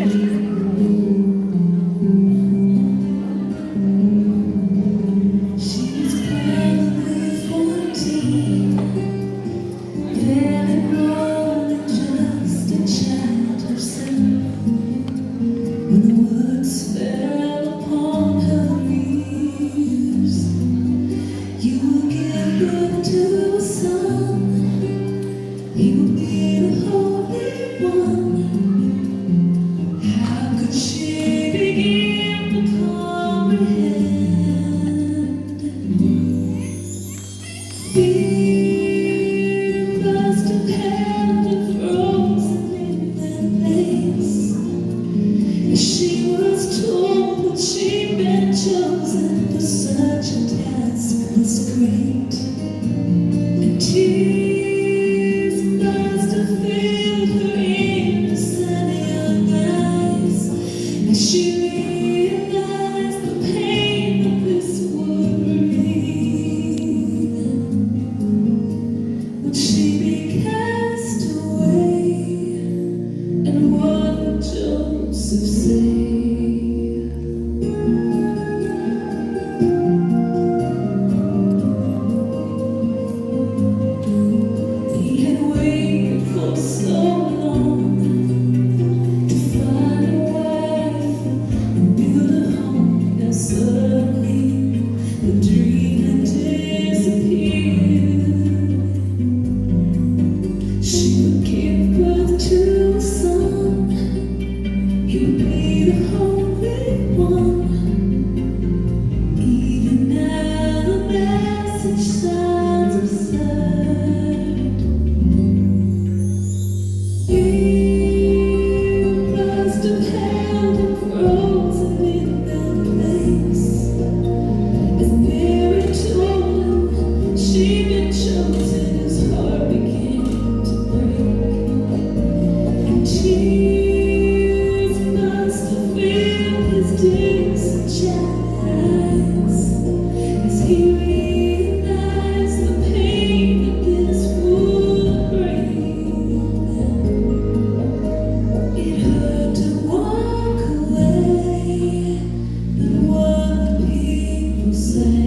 She's probably 14, very bold, just a child herself. When the words fell upon her ears, you will give birth to a son. He will be the Holy One. How could she begin to comprehend? Fear must have held her frozen in that place, as she was told that she'd been chosen for such a task this great. And tears must have filled her innocent young eyes, as she realized the pain of this worry. Would she be cast away? And what would Joseph say? He had waited for so long to find a wife and build a home. Now suddenly the dream had disappeared. She would give birth to a son. He would be the Holy One. Even now the message sounds absurd. You must have held him frozen in that place, as Mary told him she'd been chosen. His heart began to break, and tears must have filled his distant eyes, as he realized the pain that this would bring. It hurt to walk away, but what would people say?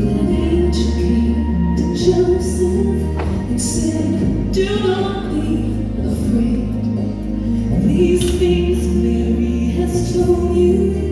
An angel came to Joseph and said, "Do not be afraid. These things Mary has told you